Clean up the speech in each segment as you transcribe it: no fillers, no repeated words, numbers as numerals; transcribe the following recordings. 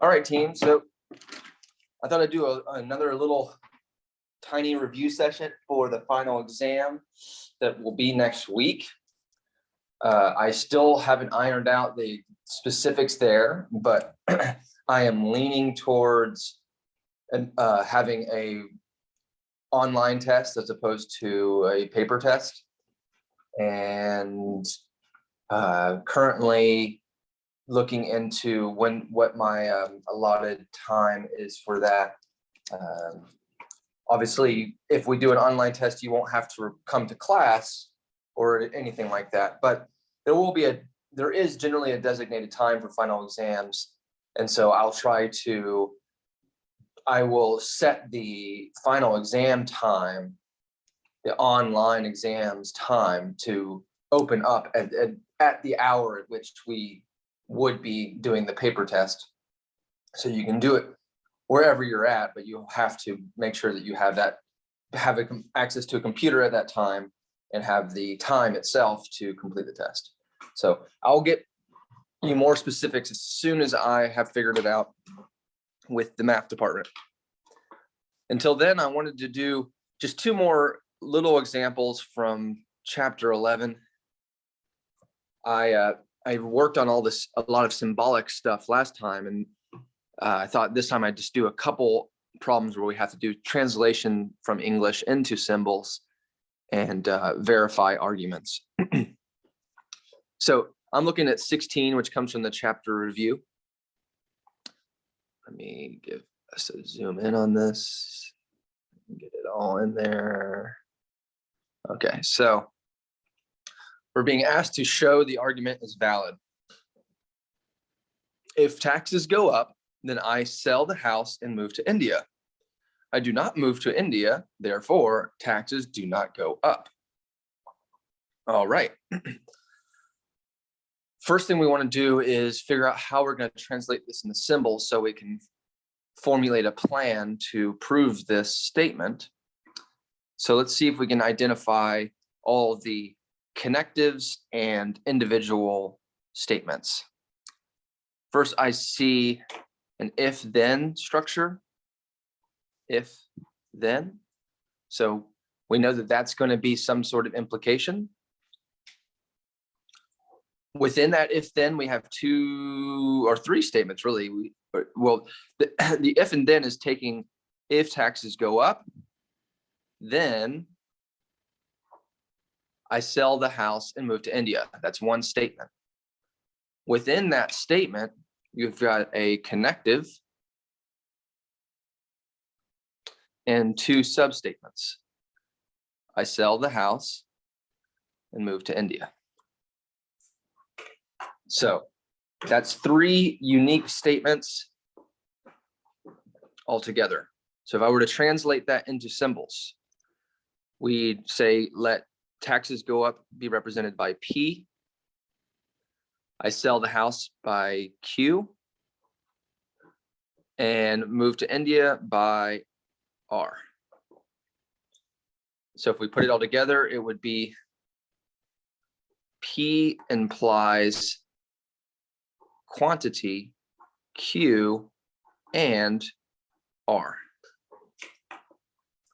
All right, team. So I thought I'd do another little tiny review session for the final exam that will be next week. I still haven't ironed out the specifics there, but I am leaning towards having a online test as opposed to a paper test. And currently looking into what my allotted time is for that. Obviously, if we do an online test, you won't have to come to class or anything like that, but there is generally a designated time for final exams. And so I will set the final exam time, the online exams time, to open up at the hour at which we would be doing the paper test. So you can do it wherever you're at, but you have to make sure that you have access to a computer at that time and have the time itself to complete the test. So I'll get you more specifics as soon as I have figured it out with the math department. Until then, I wanted to do just two more little examples from chapter 11. I worked on a lot of symbolic stuff last time, and I thought this time I'd just do a couple problems where we have to do translation from English into symbols and verify arguments. So I'm looking at 16, which comes from the chapter review. Let me give us a zoom in on this, get it all in there. Okay, so we're being asked to show the argument is valid. If taxes go up, then I sell the house and move to India. I do not move to India, therefore taxes do not go up. All right. First thing we want to do is figure out how we're going to translate this into symbols so we can formulate a plan to prove this statement. So let's see if we can identify all the connectives and individual statements. First, I see an if-then structure. If-then. So we know that that's going to be some sort of implication. Within that if-then, we have two or three statements, really. The if and then is taking if taxes go up, then I sell the house and move to India. That's one statement. Within that statement, you've got a connective and two substatements. I sell the house and move to India. So that's three unique statements altogether. So if I were to translate that into symbols, we'd say let taxes go up be represented by P. I sell the house by Q. And move to India by R. So if we put it all together, it would be P implies quantity, Q, and R.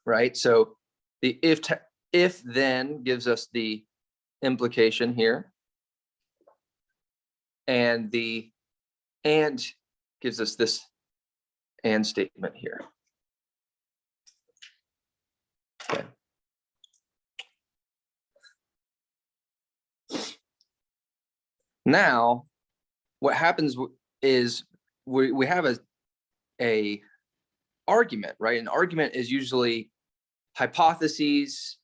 Right? So the if then gives us the implication here, and the and gives us this and statement here. Okay. Now, what happens is we have a argument, right? An argument is usually hypotheses,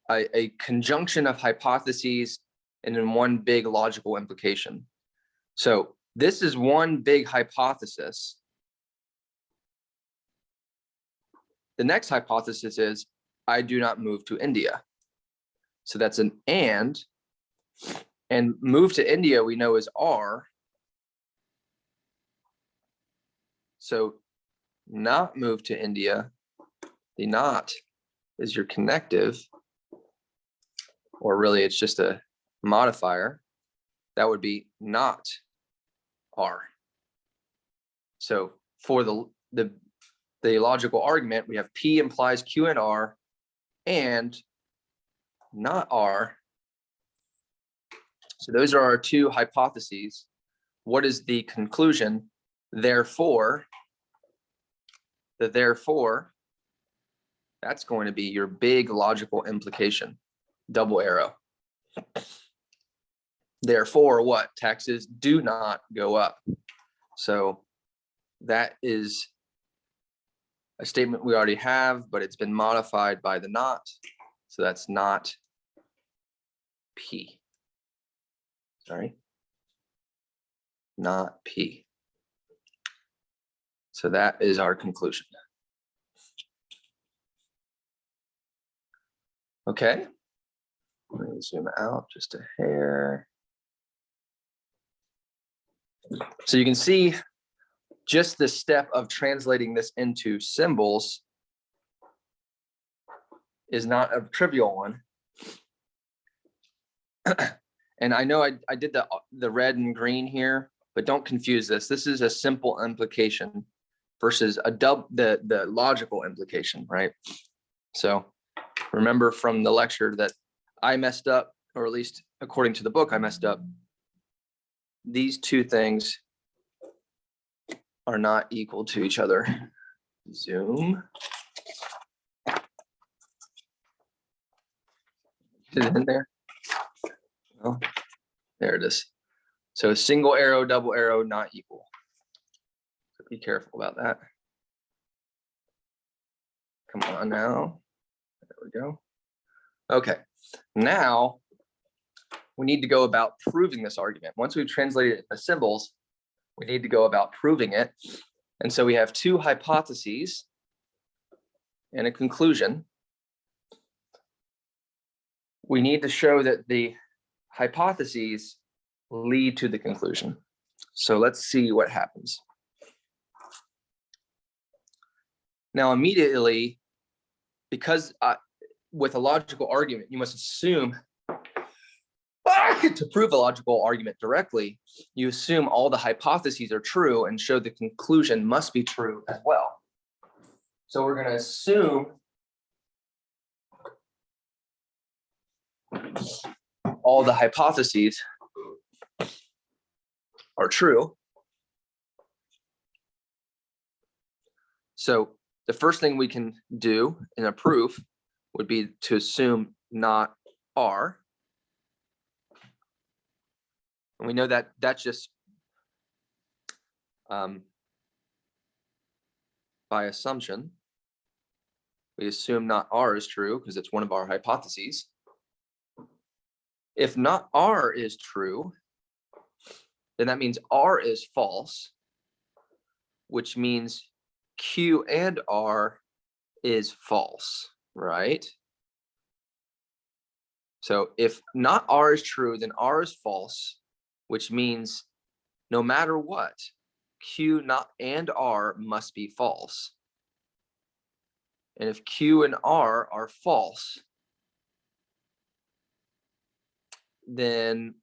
a conjunction of hypotheses, and then one big logical implication. So this is one big hypothesis. The next hypothesis is I do not move to India. So that's an and move to India we know is R. So not move to India, the not is your connective, or really it's just a modifier, that would be not R. So for the logical argument, we have P implies Q and R and not R. So those are our two hypotheses. What is the conclusion? Therefore, therefore, that's going to be your big logical implication, double arrow. Therefore, what? Taxes do not go up. So that is a statement we already have, but it's been modified by the not. So that's not P. Sorry. Not P. So that is our conclusion. Okay. Let me zoom out just a hair. So you can see just the step of translating this into symbols is not a trivial one. And I know I did the red and green here, but don't confuse this. This is a simple implication versus the logical implication, right? So remember from the lecture that I messed up, or at least according to the book, I messed up. These two things are not equal to each other. Zoom. Is it in there? Oh, there it is. So single arrow, double arrow, not equal. So be careful about that. Come on now. There we go. Okay. Now we need to go about proving this argument. Once we've translated it into symbols, we need to go about proving it. And so we have two hypotheses and a conclusion. We need to show that the hypotheses lead to the conclusion. So let's see what happens. Now immediately, because with a logical argument, you must assume to prove a logical argument directly, you assume all the hypotheses are true and show the conclusion must be true as well. So we're going to assume all the hypotheses are true. So the first thing we can do in a proof would be to assume not R. And we know that that's just by assumption. We assume not R is true because it's one of our hypotheses. If not R is true, then that means R is false, which means Q and R is false, right? So if not R is true, then R is false, which means no matter what, Q not and R must be false. And if Q and R are false, then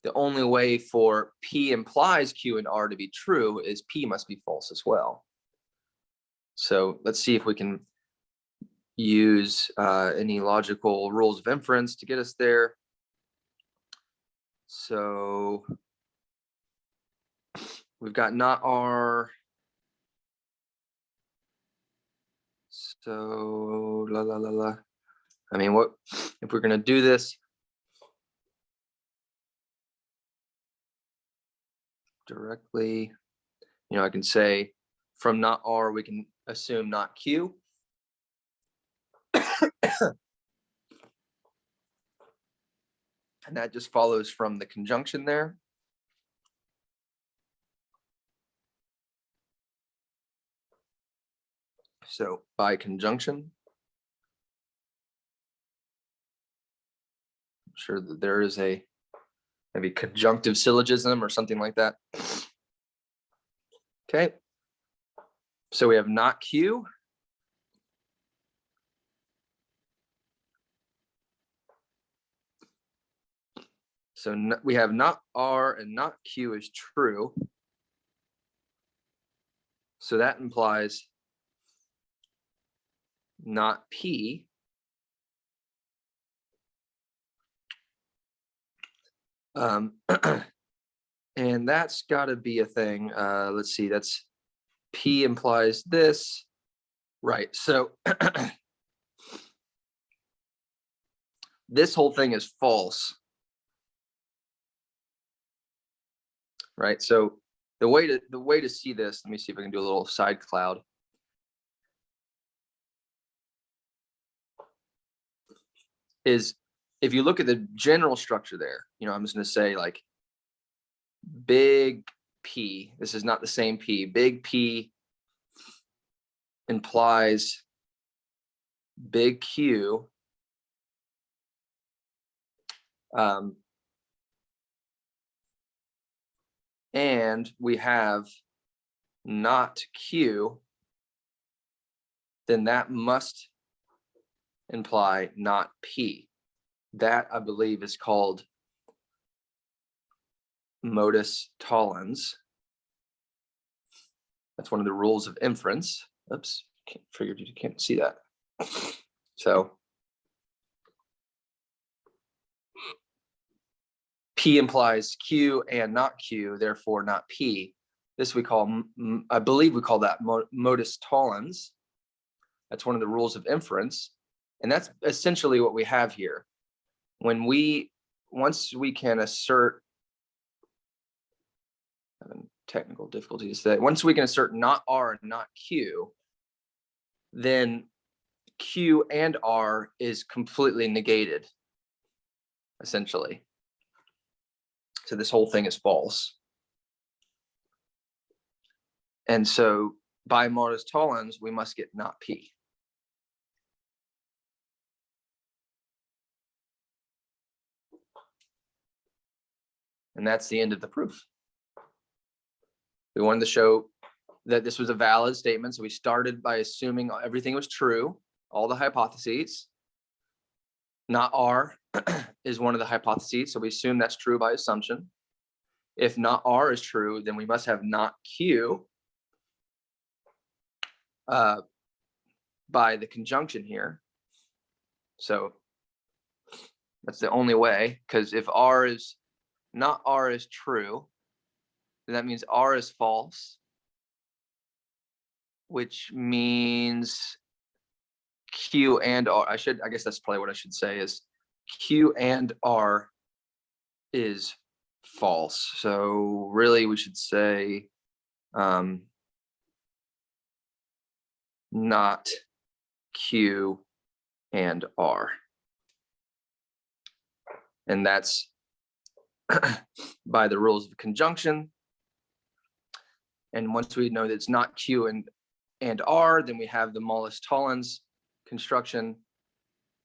the only way for P implies Q and R to be true is P must be false as well. So let's see if we can use any logical rules of inference to get us there. So we've got not R. So I mean, what if we're going to do this directly? You know, I can say from not R, we can assume not Q. And that just follows from the conjunction there. So by conjunction, I'm sure that there is a maybe conjunctive syllogism or something like that. Okay. So we have not Q. So we have not R and not Q is true. So that implies not P. And that's got to be a thing. Let's see, that's P implies this. Right, so this whole thing is false. Right, so the way to see this, let me see if I can do a little side cloud. Is if you look at the general structure there, I'm just going to say like big P, this is not the same P, big P implies big Q. And we have not Q, then that must imply not P. That, I believe, is called modus tollens. That's one of the rules of inference. Oops, figured you can't see that. So P implies Q and not Q, therefore not P. This we call, I believe we call that modus tollens. That's one of the rules of inference. And that's essentially what we have here. Once we can assert, I'm having technical difficulties today. Once we can assert not R and not Q, then Q and R is completely negated, essentially. So this whole thing is false. And so by modus tollens, we must get not P. And that's the end of the proof. We wanted to show that this was a valid statement. So we started by assuming everything was true, all the hypotheses. Not R is one of the hypotheses. So we assume that's true by assumption. If not R is true, then we must have not Q by the conjunction here. So that's the only way, because if not R is true, then that means R is false, which means Q and R, I guess that's probably what I should say, is Q and R is false. So really we should say not Q and R. And that's by the rules of conjunction. And once we know that it's not Q and R, then we have the modus tollens construction.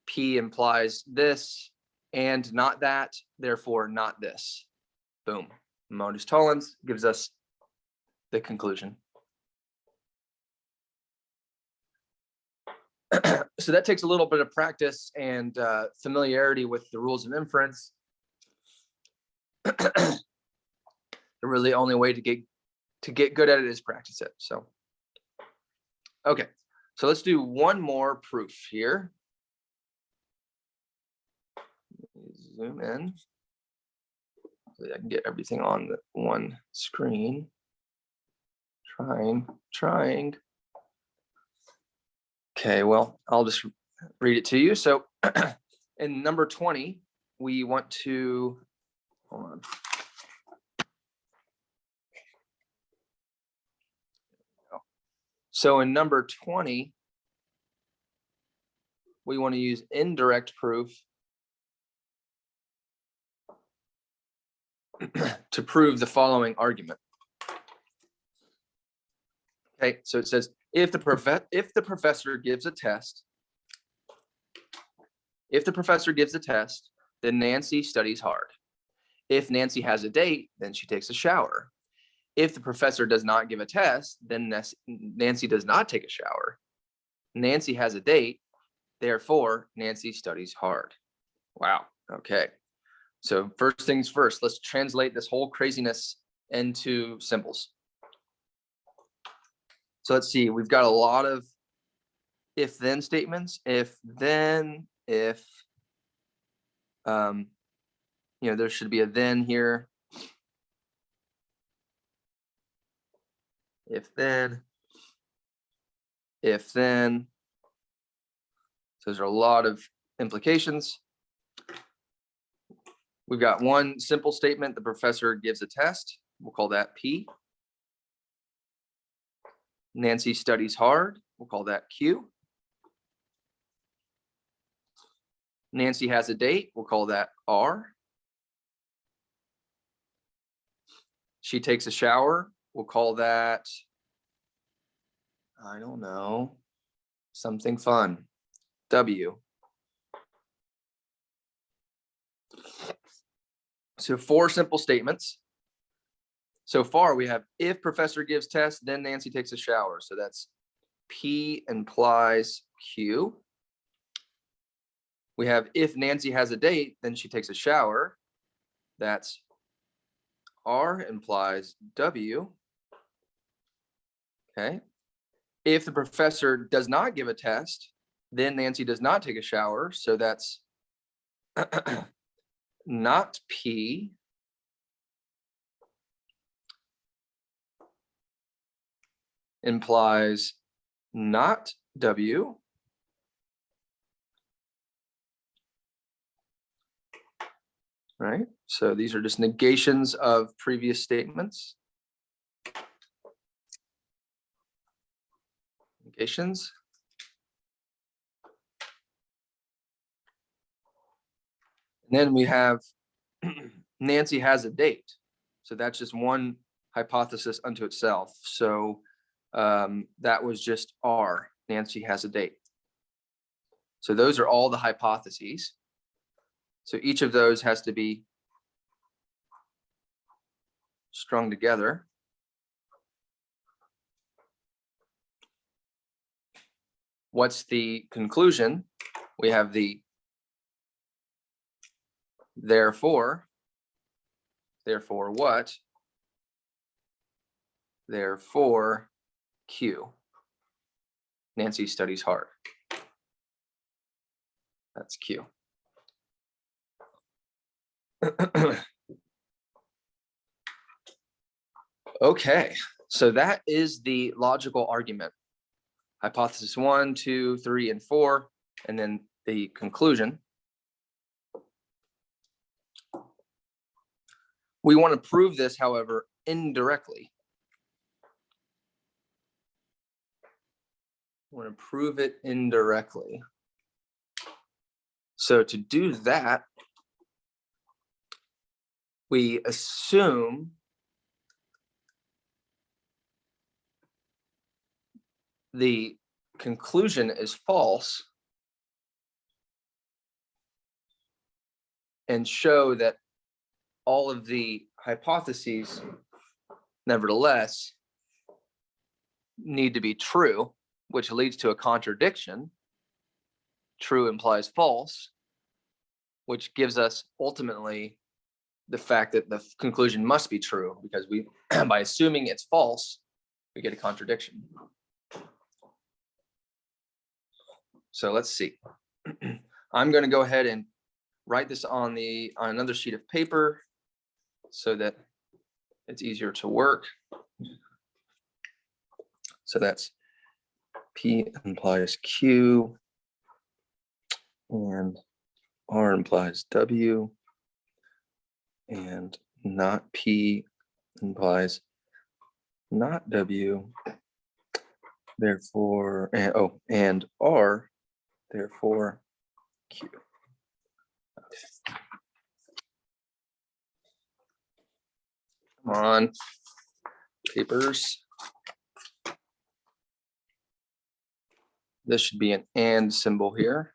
P implies this and not that, therefore not this. Boom. Modus tollens gives us the conclusion. So that takes a little bit of practice and familiarity with the rules of inference. The really only way to get good at it is practice it. So, okay, so let's do one more proof here. Zoom in so I can get everything on the one screen. Trying. Okay, well, I'll just read it to you. So in number 20, we want to, hold on. So in number 20, we want to use indirect proof to prove the following argument. Okay, so it says, if the professor gives a test, then Nancy studies hard. If Nancy has a date, then she takes a shower. If the professor does not give a test, then Nancy does not take a shower. Nancy has a date, therefore Nancy studies hard. Wow, okay. So first things first, let's translate this whole craziness into symbols. So let's see, we've got a lot of if then statements, if then, if, there should be a then here. If then. So there's a lot of implications. We've got one simple statement, the professor gives a test. We'll call that P. Nancy studies hard. We'll call that Q. Nancy has a date. We'll call that R. She takes a shower. We'll call that, I don't know, something fun. W. So 4 simple statements. So far we have if professor gives test, then Nancy takes a shower. So that's P implies Q. We have if Nancy has a date, then she takes a shower. That's R implies W. Okay. If the professor does not give a test, then Nancy does not take a shower. So that's not P. Implies not W. Right? So these are just negations of previous statements. Negations. And then we have Nancy has a date. So that's just one hypothesis unto itself. So that was just R, Nancy has a date. So those are all the hypotheses. So each of those has to be strung together. What's the conclusion? We have the therefore what? Therefore Q. Nancy studies hard. That's Q. Okay, so that is the logical argument. Hypothesis 1, 2, 3, and 4, and then the conclusion. We want to prove this, however, indirectly. We want to prove it indirectly. So to do that, we assume the conclusion is false and show that all of the hypotheses, nevertheless, need to be true, which leads to a contradiction. True implies false, which gives us ultimately the fact that the conclusion must be true, because we, by assuming it's false, we get a contradiction. So let's see. I'm going to go ahead and write this on another sheet of paper so that it's easier to work. So that's P implies Q and R implies W, and not P implies not W, therefore, and R, therefore Q. Come on, papers. This should be an and symbol here.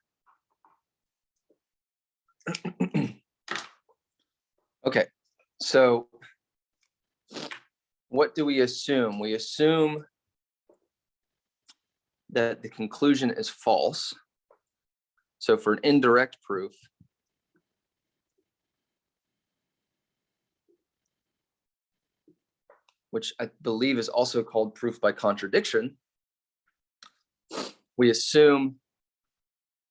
Okay, so what do we assume? We assume that the conclusion is false. So for an indirect proof, which I believe is also called proof by contradiction, we assume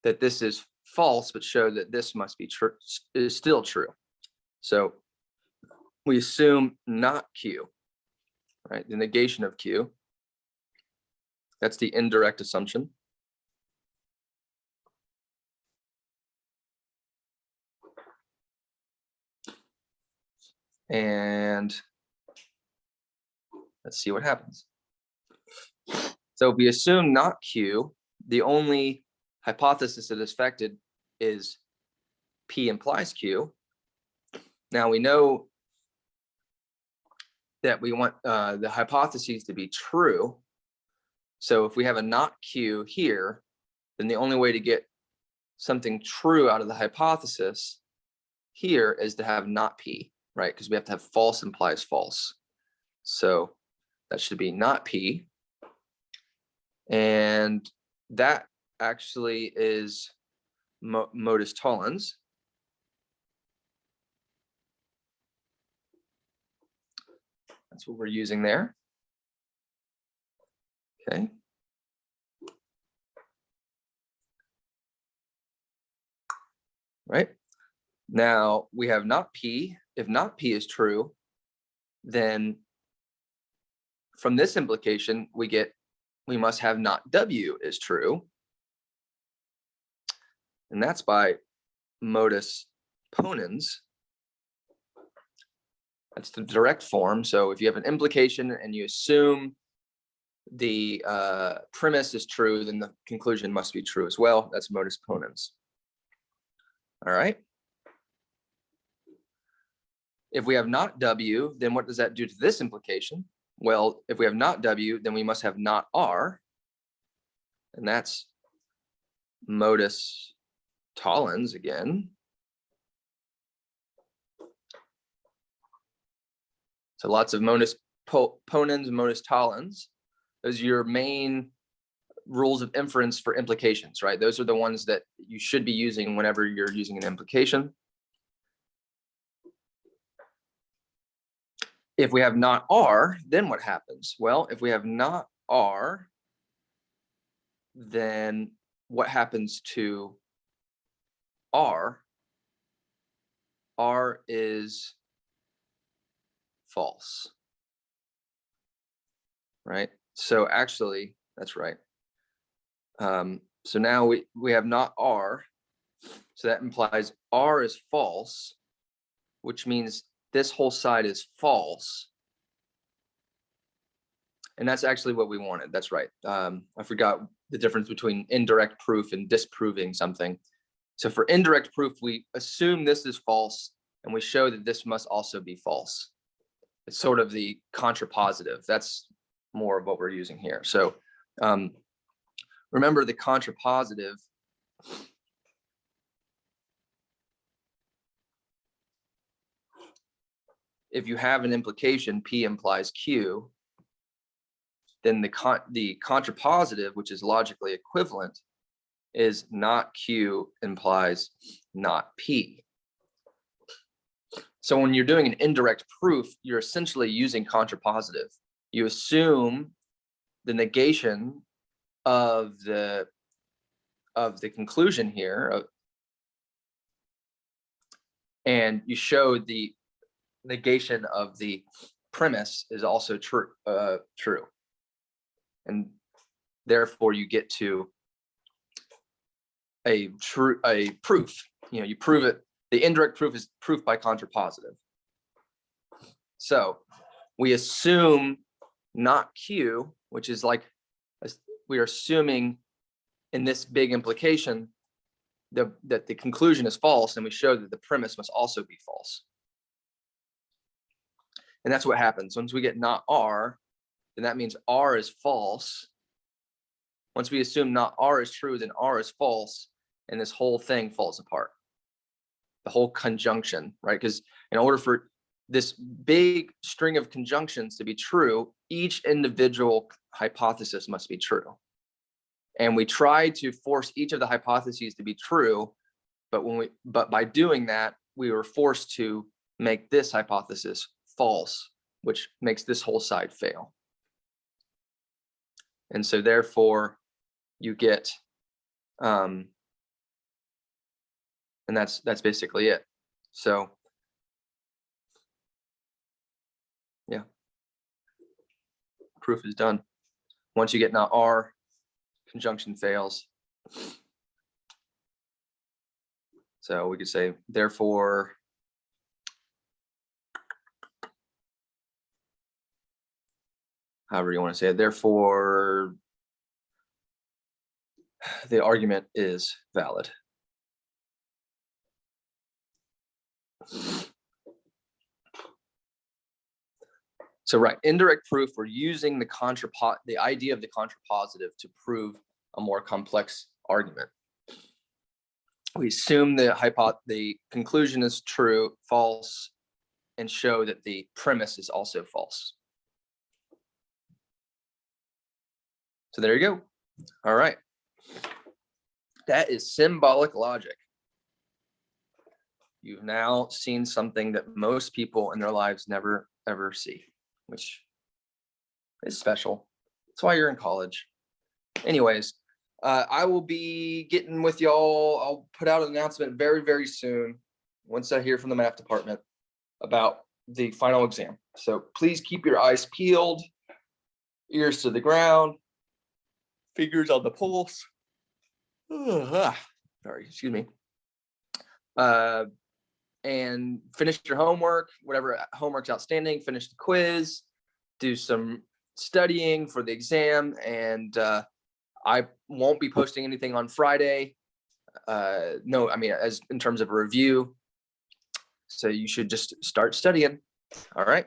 that this is false, but show that this must be true, is still true. So we assume not Q, right? The negation of Q. That's the indirect assumption. And let's see what happens. So if we assume not Q, the only hypothesis that is affected is P implies Q. Now we know that we want the hypotheses to be true. So if we have a not Q here, then the only way to get something true out of the hypothesis here is to have not P, right? Because we have to have false implies false. So that should be not P. And that actually is modus tollens. That's what we're using there. Okay. Right. Now we have not P. If not P is true, then from this implication, we must have not W is true. And that's by modus ponens. That's the direct form. So if you have an implication and you assume the premise is true, then the conclusion must be true as well. That's modus ponens. All right. If we have not W, then what does that do to this implication? Well, if we have not W, then we must have not R. And that's modus tollens again. So lots of modus ponens, modus tollens. Those are your main rules of inference for implications, right? Those are the ones that you should be using whenever you're using an implication. If we have not R, then what happens? Well, if we have not R, then what happens to R? R is false, right? So actually, that's right. So now we have not R, so that implies R is false, which means this whole side is false. And that's actually what we wanted. That's right. I forgot the difference between indirect proof and disproving something. So for indirect proof, we assume this is false, and we show that this must also be false. It's sort of the contrapositive. That's more of what we're using here. So remember the contrapositive. If you have an implication, P implies Q, then the contrapositive, which is logically equivalent, is not Q implies not P. So when you're doing an indirect proof, you're essentially using contrapositive. You assume the negation of the conclusion here, and you show the negation of the premise is also true, and therefore you get to a proof. You know, you prove it. The indirect proof is proof by contrapositive. So we assume not Q, which is like we are assuming in this big implication that the conclusion is false, and we show that the premise must also be false. And that's what happens. Once we get not R, then that means R is false. Once we assume not R is true, then R is false, and this whole thing falls apart. The whole conjunction, right? Because in order for this big string of conjunctions to be true, each individual hypothesis must be true. And we try to force each of the hypotheses to be true, but by doing that, we were forced to make this hypothesis false which makes this whole side fail. And so therefore you get, and that's basically it. So yeah, proof is done. Once you get not R, conjunction fails. So we could say, therefore, however you want to say it, therefore, the argument is valid. So right, indirect proof, we're using the idea of the contrapositive to prove a more complex argument. We assume the conclusion is true, false, and show that the premise is also false. So there you go. All right. That is symbolic logic. You've now seen something that most people in their lives never, ever see, which is special. That's why you're in college. Anyways, I will be getting with y'all. I'll put out an announcement very, very soon once I hear from the math department about the final exam. So please keep your eyes peeled, ears to the ground, fingers on the pulse. Sorry, excuse me. And finish your homework, whatever homework's outstanding, finish the quiz, do some studying for the exam, and I won't be posting anything on Friday. No, I mean, as in terms of a review. So you should just start studying. All right.